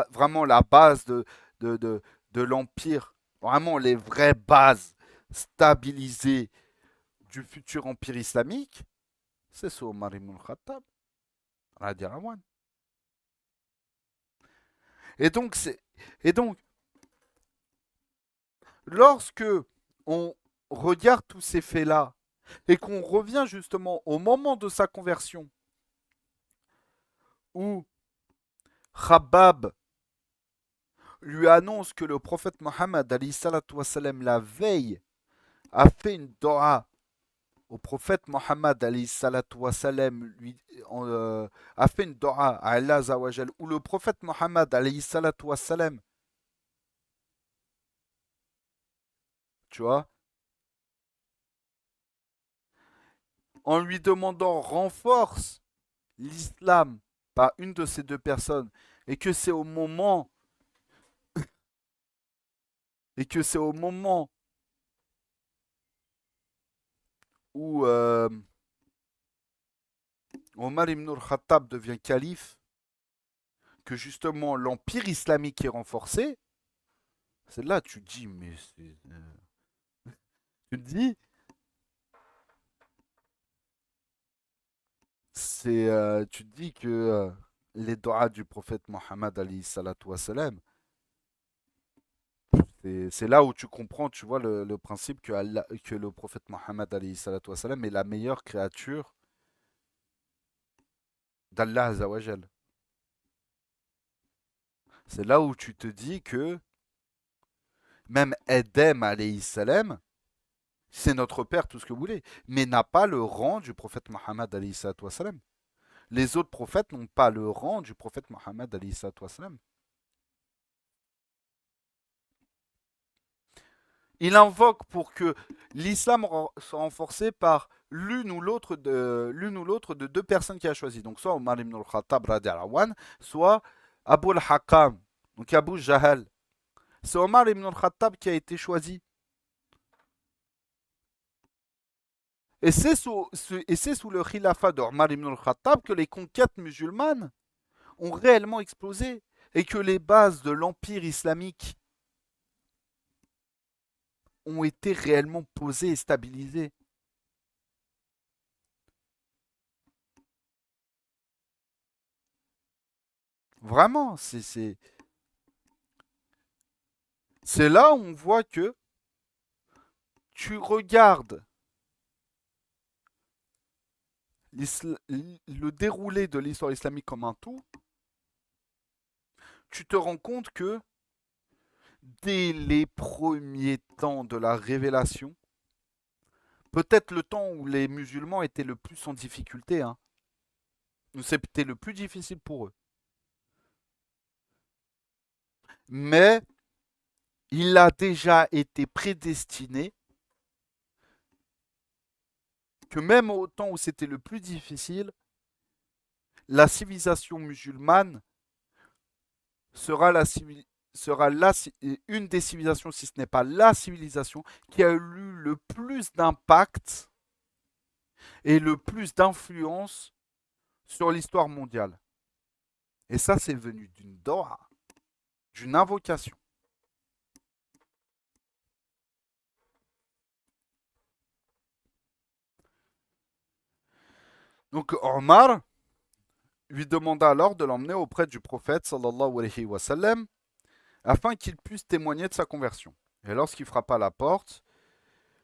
vraiment la base de, de, de l'empire, vraiment les vraies bases stabilisées du futur empire islamique, c'est ce Omar ibn al-Khattab, radiallahu anhu. Et donc, et donc, lorsque on regarde tous ces faits-là et qu'on revient justement au moment de sa conversion, où Khabbab lui annonce que le prophète Mohammed la veille a fait une dua au prophète Mohammed lui, a fait une dua à Allah Azawajal, où le prophète Mohammed tu vois, en lui demandant renforce l'islam par une de ces deux personnes, et que c'est au moment et que c'est au moment où Omar ibn al-Khattab devient calife, que justement l'empire islamique est renforcé, c'est là que tu te dis, mais tu te dis, tu te dis que les doigts du prophète Mohammed alayhi salatu wassalam, c'est là où tu comprends, tu vois, le principe que le prophète Mohammed alayhi salatu wassalam est la meilleure créature d'Allah Azawajal. C'est là où tu te dis que même Edem alayhi salam, c'est notre père, tout ce que vous voulez, mais n'a pas le rang du prophète Mohammed alayhi salatu wassalam. Les autres prophètes n'ont pas le rang du prophète Mohammed alayhi salatu wassalam. Il invoque pour que l'islam soit renforcé par l'une ou l'autre de deux personnes qu'il a choisies. Donc soit Omar ibn al-Khattab radiallahu anhu, soit Abu al-Hakam, donc Abu Jahal. C'est Omar ibn al-Khattab qui a été choisi. Et c'est sous le khilafa d'Omar ibn al-Khattab que les conquêtes musulmanes ont réellement explosé et que les bases de l'empire islamique ont été réellement posées et stabilisées. Vraiment, c'est là où on voit que tu regardes le déroulé de l'histoire islamique comme un tout, tu te rends compte que dès les premiers temps de la révélation, peut-être le temps où les musulmans étaient le plus en difficulté, hein, c'était le plus difficile pour eux. Mais il a déjà été prédestiné que même au temps où c'était le plus difficile, la civilisation musulmane sera une des civilisations, si ce n'est pas la civilisation, qui a eu le plus d'impact et le plus d'influence sur l'histoire mondiale. Et ça, c'est venu d'une doha, d'une invocation. Donc Omar lui demanda alors de l'emmener auprès du prophète sallallahu alayhi wa sallam afin qu'il puisse témoigner de sa conversion. Et lorsqu'il frappa à la porte,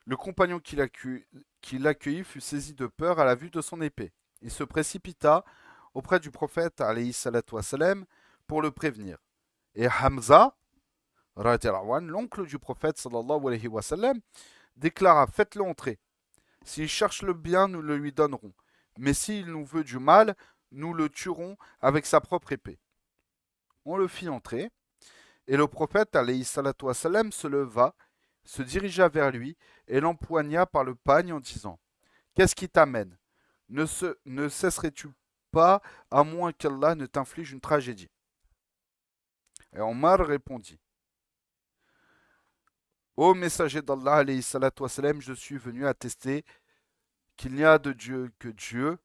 le compagnon qui l'accueillit fut saisi de peur à la vue de son épée. Il se précipita auprès du prophète alayhi salatu wa sallam pour le prévenir. Et Hamza, l'oncle du prophète sallallahu alayhi wa sallam, déclara: faites-le entrer. S'il cherche le bien, nous le lui donnerons. Mais s'il nous veut du mal, nous le tuerons avec sa propre épée. On le fit entrer, et le prophète alayhi salatu wassalam se leva, se dirigea vers lui et l'empoigna par le pagne en disant: qu'est-ce qui t'amène? Ne cesserais-tu pas à moins qu'Allah ne t'inflige une tragédie? Et Omar répondit: ô messager d'Allah alayhi salatu wassalam, je suis venu attester qu'il n'y a de Dieu que Dieu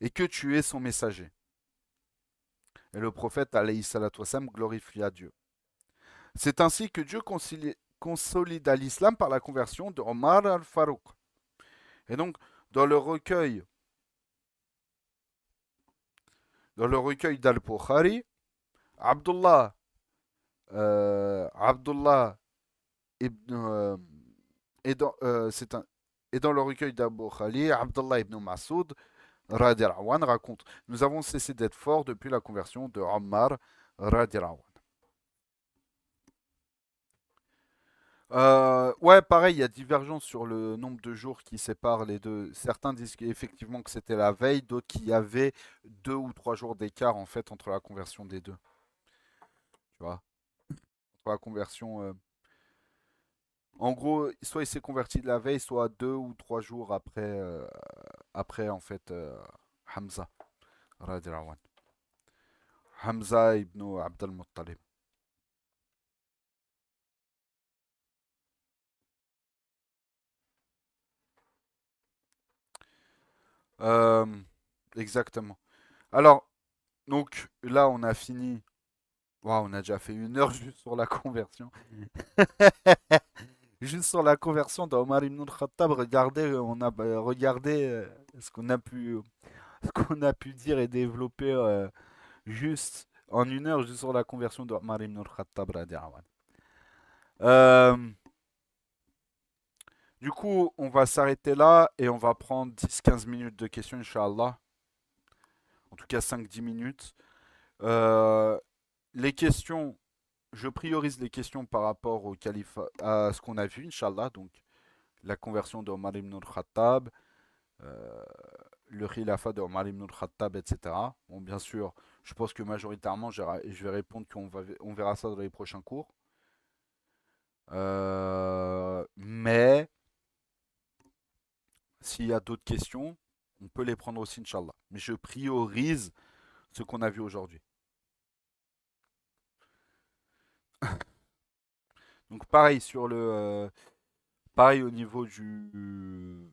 et que tu es son messager. Et le prophète alayhi salatu wassalam glorifia Dieu. C'est ainsi que Dieu consolida l'islam par la conversion de Omar al-Farouq. Et donc, dans le recueil, d'Al-Bukhari, Abdullah, Abdullah ibn, et dans, et dans le recueil d'Al-Bukhari, Abdullah ibn Masoud radiallahu anhu raconte: nous avons cessé d'être forts depuis la conversion de Omar radiallahu anhu. Ouais, pareil, il y a divergence sur le nombre de jours qui séparent les deux. Certains disent effectivement que c'était la veille, d'autres qu'il y avait 2 ou 3 jours d'écart en fait entre la conversion des deux. Tu vois, entre la conversion. En gros, soit il s'est converti de la veille, soit 2 ou 3 jours après, après en fait Hamza, radiallahu anhu. Hamza ibn Abd al-Muttalib. Euh, exactement. Alors, donc là, on a fini. Waouh, on a déjà fait 1 heure juste sur la conversion. Juste sur la conversion d'Omar ibn al-Khattab, regardez, on a regardé ce qu'on a pu dire et développer juste en 1 heure juste sur la conversion d'Omar ibn al-Khattab radiallahu anhu. Euh, du coup, on va s'arrêter là et on va prendre 10-15 minutes de questions, Inch'Allah. En tout cas, 5-10 minutes. Euh, les questions, je priorise les questions par rapport au califat, à ce qu'on a vu, Inch'Allah. Donc, la conversion d'Omar ibn al-Khattab, euh, le khilafa de Omar ibn al-Khattab, etc. Bon, bien sûr, je pense que majoritairement, je vais répondre on verra ça dans les prochains cours. Mais s'il y a d'autres questions, on peut les prendre aussi, Inch'Allah. Mais je priorise ce qu'on a vu aujourd'hui. Donc pareil pareil au niveau de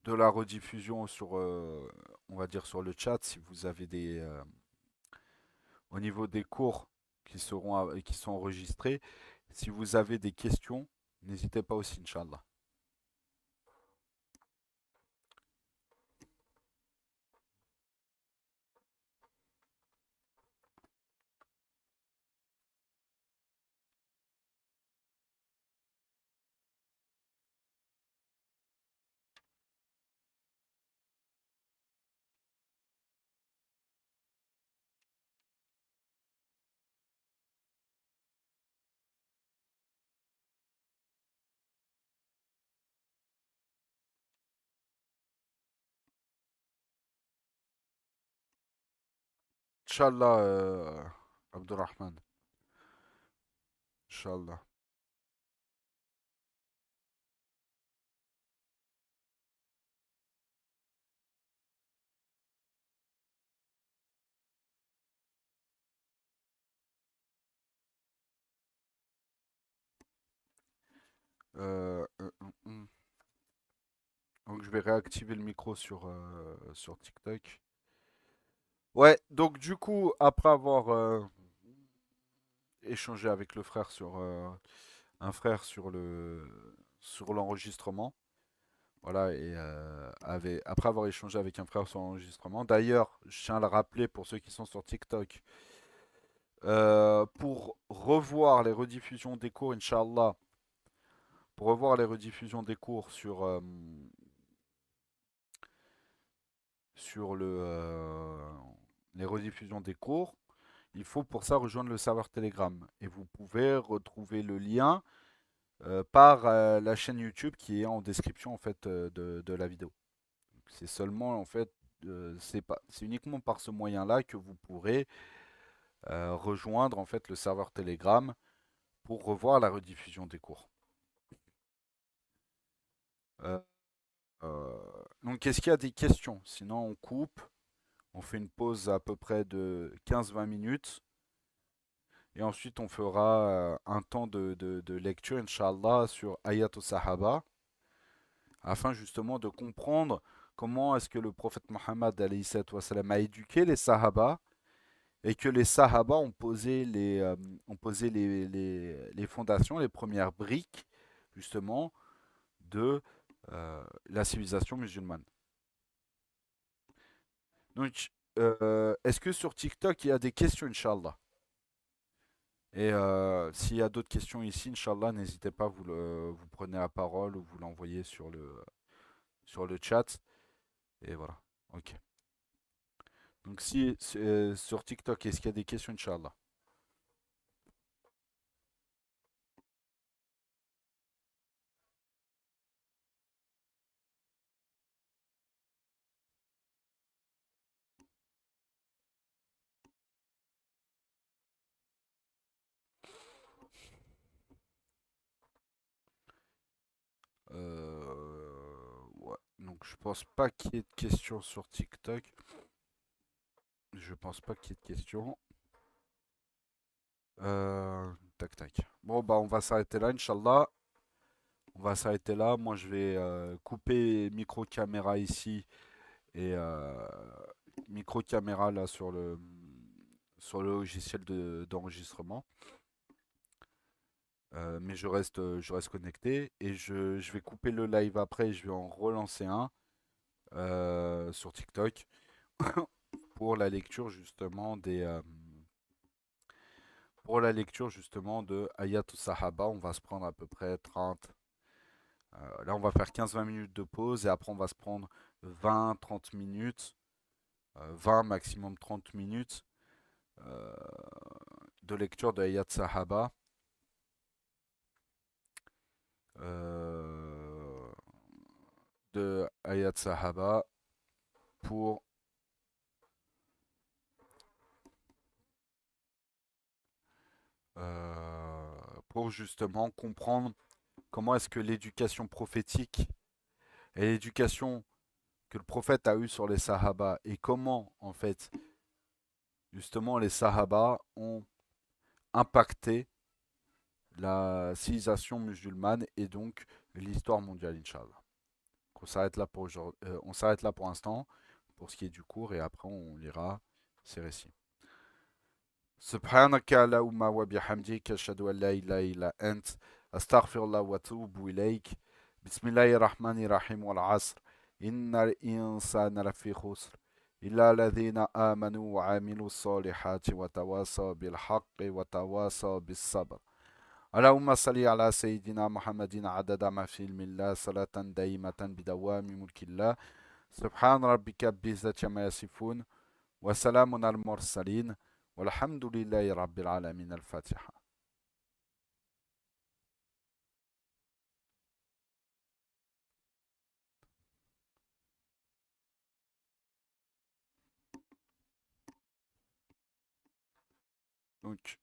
la rediffusion sur, on va dire sur le chat, si vous avez au niveau des cours qui sont enregistrés, si vous avez des questions, n'hésitez pas aussi, Inch'Allah. Inch'Allah, Abdurrahman. Inch'Allah. Euh, euh, euh, euh. vais réactiver le micro sur TikTok. Ouais, donc du coup, après avoir échangé avec le frère sur un frère sur l'enregistrement, voilà, et après avoir échangé avec un frère sur l'enregistrement. D'ailleurs, je tiens à le rappeler pour ceux qui sont sur TikTok, pour revoir les rediffusions des cours, Inch'Allah, pour revoir les rediffusions des cours sur les rediffusions des cours, il faut pour ça rejoindre le serveur Telegram. Et vous pouvez retrouver le lien par la chaîne YouTube qui est en description en fait de la vidéo. C'est seulement en fait, c'est uniquement par ce moyen-là que vous pourrez rejoindre en fait le serveur Telegram pour revoir la rediffusion des cours. Euh, euh, donc, est-ce qu'il y a des questions? Sinon, on coupe, on fait une pause à peu près de 15-20 minutes. Et ensuite, on fera un temps de lecture, Inch'Allah, sur Ayat al-Sahaba, afin justement de comprendre comment est-ce que le prophète Mohammed alayhi salatu wassalam, a éduqué les Sahaba et que les Sahaba ont posé les fondations, les premières briques, justement, de la civilisation musulmane. Donc, est-ce que sur TikTok, il y a des questions, Inch'Allah? Et s'il y a d'autres questions ici, Inch'Allah, n'hésitez pas, vous prenez la parole ou vous l'envoyez sur le chat. Et voilà. Ok. Donc si sur TikTok, est-ce qu'il y a des questions, Inch'Allah? Ouais. Donc je pense pas qu'il y ait de questions sur TikTok. Je pense pas qu'il y ait de questions. Tac tac. Bon bah on va s'arrêter là, Inch'Allah. On va s'arrêter là. Moi je vais couper micro-caméra ici et micro-caméra là sur le logiciel d'enregistrement. Mais je reste connecté et je vais couper le live après et je vais en relancer un sur TikTok pour la lecture justement pour la lecture justement de Ayat Sahaba. On va se prendre à peu près 30. Là, on va faire 15-20 minutes de pause et après on va se prendre 20-30 minutes, 20 maximum 30 minutes euh, de lecture de Ayat Sahaba. euh, de Ayat Sahaba pour, pour justement comprendre comment est-ce que l'éducation prophétique et l'éducation que le prophète a eue sur les Sahaba et comment en fait justement les Sahaba ont impacté la civilisation musulmane et donc l'histoire mondiale, Inch'Allah. On s'arrête là pour l'instant pour ce qui est du cours et après on lira ces récits. سبحانك اللهم وبحمدك أشهد أن لا إله إلا أنت أستغفر الله وأتوب إليك بسم الله الرحمن الرحيم والعصر إن الإنسان لفي خسر إلا الذين آمنوا وعملوا الصالحات وتواصوا بالحق وتواصوا بالصبر اللهم صل على سيدنا محمد عدد ما في علم الله صلاة دائمة بدوام ملك الله سبحان ربك بعزة ما يصفون وسلام على المرسلين والحمد لله رب العالمين الفاتحة. Donc,